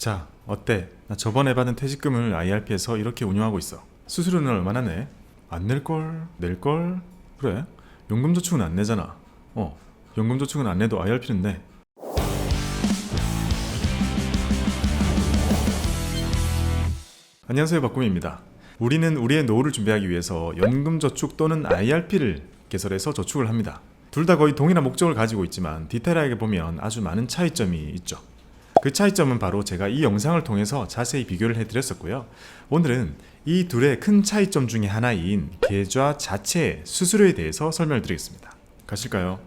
자, 어때? 나 저번에 받은 퇴직금을 IRP에서 이렇게 운용하고 있어. 수수료는 얼마나 내? 안 낼걸? 낼걸? 그래? 연금저축은 안 내잖아. 연금저축은 안 내도 IRP는 내. 안녕하세요, 박구미입니다. 우리는 우리의 노후를 준비하기 위해서 연금저축 또는 IRP를 개설해서 저축을 합니다. 둘 다 거의 동일한 목적을 가지고 있지만 디테일하게 보면 아주 많은 차이점이 있죠. 그 차이점은 바로 제가 이 영상을 통해서 자세히 비교를 해드렸었고요. 오늘은 이 둘의 큰 차이점 중에 하나인 계좌 자체의 수수료에 대해서 설명을 드리겠습니다. 가실까요?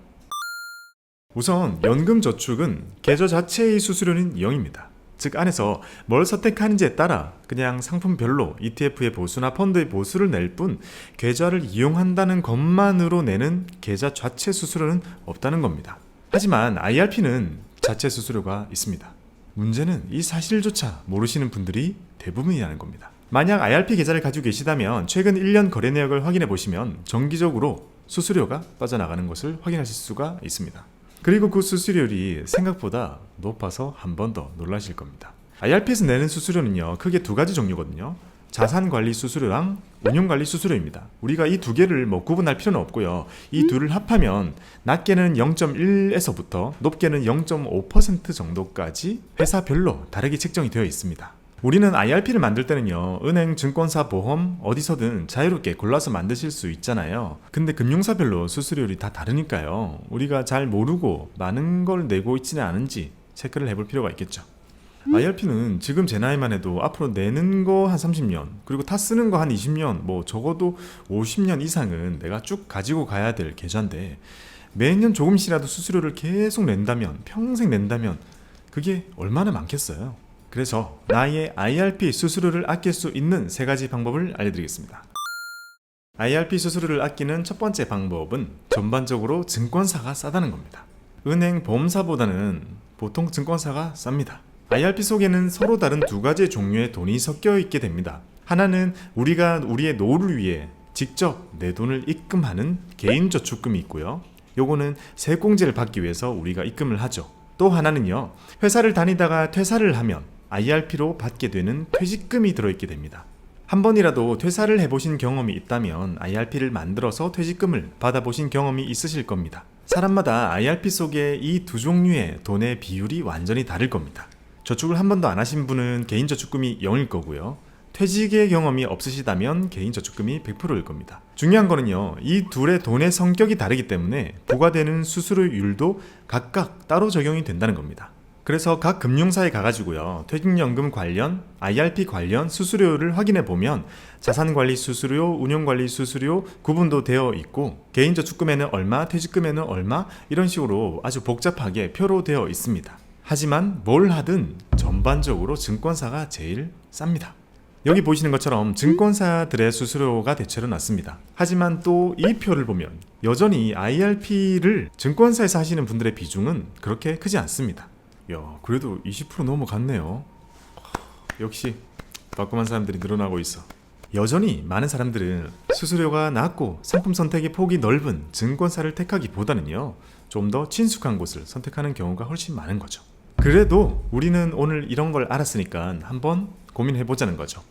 우선 연금저축은 계좌 자체의 수수료는 0입니다. 즉 안에서 뭘 선택하는지에 따라 그냥 상품별로 ETF의 보수나 펀드의 보수를 낼 뿐 계좌를 이용한다는 것만으로 내는 계좌 자체 수수료는 없다는 겁니다. 하지만 IRP는 자체 수수료가 있습니다. 문제는 이 사실조차 모르시는 분들이 대부분이라는 겁니다. 만약 IRP 계좌를 가지고 계시다면 최근 1년 거래 내역을 확인해 보시면 정기적으로 수수료가 빠져나가는 것을 확인하실 수가 있습니다. 그리고 그 수수료율이 생각보다 높아서 한 번 더 놀라실 겁니다. IRP에서 내는 수수료는요, 크게 두 가지 종류거든요. 자산관리 수수료랑 운용관리 수수료입니다. 우리가 이 두 개를 구분할 필요는 없고요. 이 둘을 합하면 낮게는 0.1에서부터 높게는 0.5% 정도까지 회사별로 다르게 책정이 되어 있습니다. 우리는 IRP를 만들 때는요, 은행, 증권사, 보험 어디서든 자유롭게 골라서 만드실 수 있잖아요. 근데 금융사별로 수수료율이 다 다르니까요, 우리가 잘 모르고 많은 걸 내고 있지는 않은지 체크를 해볼 필요가 있겠죠. IRP는 지금 제 나이만 해도 앞으로 내는 거 한 30년, 그리고 타 쓰는 거 한 20년, 적어도 50년 이상은 내가 쭉 가지고 가야 될 계좌인데 매년 조금씩이라도 수수료를 계속 낸다면, 평생 낸다면 그게 얼마나 많겠어요. 그래서 나의 IRP 수수료를 아낄 수 있는 세 가지 방법을 알려드리겠습니다. IRP 수수료를 아끼는 첫 번째 방법은 전반적으로 증권사가 싸다는 겁니다. 은행, 보험사보다는 보통 증권사가 쌉니다. IRP 속에는 서로 다른 두 가지 종류의 돈이 섞여 있게 됩니다. 하나는 우리가 우리의 노후를 위해 직접 내 돈을 입금하는 개인저축금이 있고요. 요거는 세액공제를 받기 위해서 우리가 입금을 하죠. 또 하나는요, 회사를 다니다가 퇴사를 하면 IRP로 받게 되는 퇴직금이 들어있게 됩니다. 한 번이라도 퇴사를 해보신 경험이 있다면 IRP를 만들어서 퇴직금을 받아보신 경험이 있으실 겁니다. 사람마다 IRP 속에 이 두 종류의 돈의 비율이 완전히 다를 겁니다. 저축을 한 번도 안 하신 분은 개인저축금이 0일 거고요. 퇴직의 경험이 없으시다면 개인저축금이 100%일 겁니다. 중요한 거는요, 이 둘의 돈의 성격이 다르기 때문에 부과되는 수수료율도 각각 따로 적용이 된다는 겁니다. 그래서 각 금융사에 가가지고요, 퇴직연금 관련, IRP 관련 수수료를 확인해 보면 자산관리 수수료, 운용관리 수수료 구분도 되어 있고 개인저축금에는 얼마, 퇴직금에는 얼마 이런 식으로 아주 복잡하게 표로 되어 있습니다. 하지만 뭘 하든 전반적으로 증권사가 제일 쌉니다. 여기 보시는 것처럼 증권사들의 수수료가 대체로 낮습니다. 하지만 또 이 표를 보면 여전히 IRP를 증권사에서 하시는 분들의 비중은 그렇게 크지 않습니다. 그래도 20% 넘어갔네요. 역시 바꿈한 사람들이 늘어나고 있어. 여전히 많은 사람들은 수수료가 낮고 상품 선택의 폭이 넓은 증권사를 택하기보다는요, 좀 더 친숙한 곳을 선택하는 경우가 훨씬 많은 거죠. 그래도 우리는 오늘 이런 걸 알았으니까 한번 고민해보자는 거죠.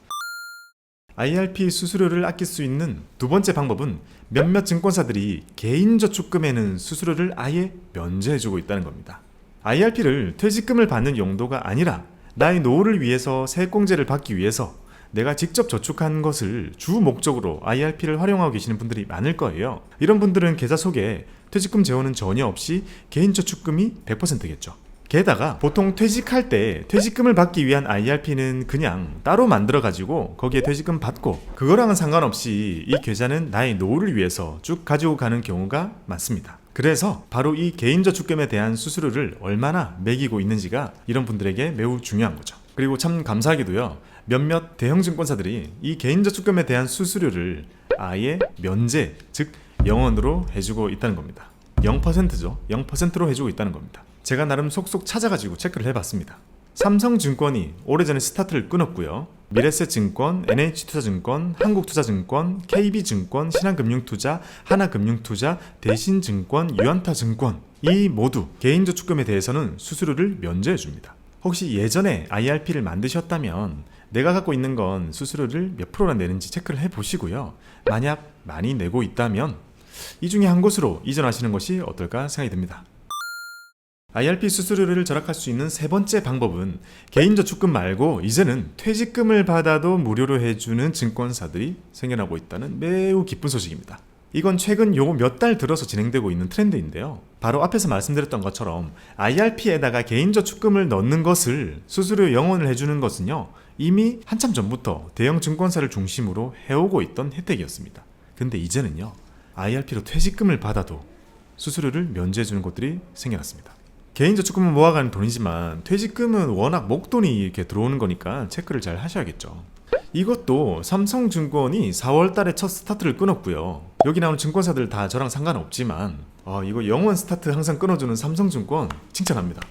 IRP 수수료를 아낄 수 있는 두 번째 방법은 몇몇 증권사들이 개인저축금에는 수수료를 아예 면제해주고 있다는 겁니다. IRP를 퇴직금을 받는 용도가 아니라 나의 노후를 위해서 세액공제를 받기 위해서 내가 직접 저축한 것을 주 목적으로 IRP를 활용하고 계시는 분들이 많을 거예요. 이런 분들은 계좌 속에 퇴직금 재원은 전혀 없이 개인저축금이 100%겠죠. 게다가 보통 퇴직할 때 퇴직금을 받기 위한 IRP는 그냥 따로 만들어가지고 거기에 퇴직금 받고 그거랑은 상관없이 이 계좌는 나의 노후를 위해서 쭉 가지고 가는 경우가 많습니다. 그래서 바로 이 개인저축금에 대한 수수료를 얼마나 매기고 있는지가 이런 분들에게 매우 중요한 거죠. 그리고 참 감사하게도요, 몇몇 대형 증권사들이 이 개인저축금에 대한 수수료를 아예 면제, 즉 0원으로 해주고 있다는 겁니다. 0%죠. 0%로 해주고 있다는 겁니다. 제가 나름 속속 찾아가지고 체크를 해봤습니다. 삼성증권이 오래전에 스타트를 끊었고요. 미래세증권, NH투자증권, 한국투자증권, KB증권, 신한금융투자, 하나금융투자, 대신증권, 유안타증권 이 모두 개인저축금에 대해서는 수수료를 면제해줍니다. 혹시 예전에 IRP를 만드셨다면 내가 갖고 있는 건 수수료를 몇 프로나 내는지 체크를 해보시고요. 만약 많이 내고 있다면 이 중에 한 곳으로 이전하시는 것이 어떨까 생각이 듭니다. IRP 수수료를 절약할 수 있는 세 번째 방법은 개인저축금 말고 이제는 퇴직금을 받아도 무료로 해주는 증권사들이 생겨나고 있다는 매우 기쁜 소식입니다. 이건 최근 요 몇 달 들어서 진행되고 있는 트렌드인데요. 바로 앞에서 말씀드렸던 것처럼 IRP에다가 개인저축금을 넣는 것을 수수료 영원을 해주는 것은요, 이미 한참 전부터 대형 증권사를 중심으로 해오고 있던 혜택이었습니다. 근데 이제는요, IRP로 퇴직금을 받아도 수수료를 면제해주는 곳들이 생겨났습니다. 개인저축금은 모아가는 돈이지만 퇴직금은 워낙 목돈이 이렇게 들어오는 거니까 체크를 잘 하셔야겠죠. 이것도 삼성증권이 4월달에 첫 스타트를 끊었고요. 여기 나오는 증권사들 다 저랑 상관없지만 이거 영원 스타트 항상 끊어주는 삼성증권 칭찬합니다.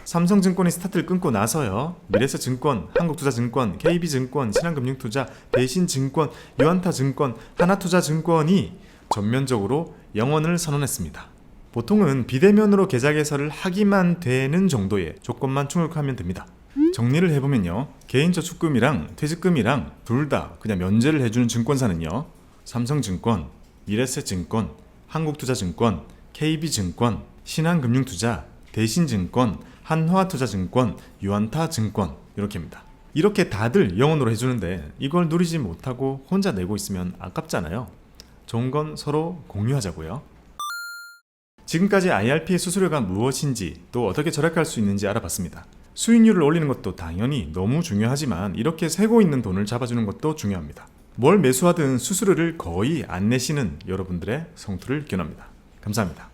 삼성증권이 스타트를 끊고 나서요, 미래에셋증권, 한국투자증권, KB증권, 신한금융투자, 대신증권, 유한타증권, 하나투자증권이 전면적으로 영원을 선언했습니다. 보통은 비대면으로 계좌 개설을 하기만 되는 정도의 조건만 충족하면 됩니다. 정리를 해보면요, 개인저축금이랑 퇴직금이랑 둘 다 그냥 면제를 해주는 증권사는요, 삼성증권, 미래에셋증권, 한국투자증권, KB증권, 신한금융투자, 대신증권, 한화투자증권, 유한타증권 이렇게입니다. 이렇게 다들 영원으로 해주는데 이걸 누리지 못하고 혼자 내고 있으면 아깝잖아요. 좋은 건 서로 공유하자고요. 지금까지 IRP의 수수료가 무엇인지 또 어떻게 절약할 수 있는지 알아봤습니다. 수익률을 올리는 것도 당연히 너무 중요하지만 이렇게 세고 있는 돈을 잡아주는 것도 중요합니다. 뭘 매수하든 수수료를 거의 안 내시는 여러분들의 성투를 기원합니다. 감사합니다.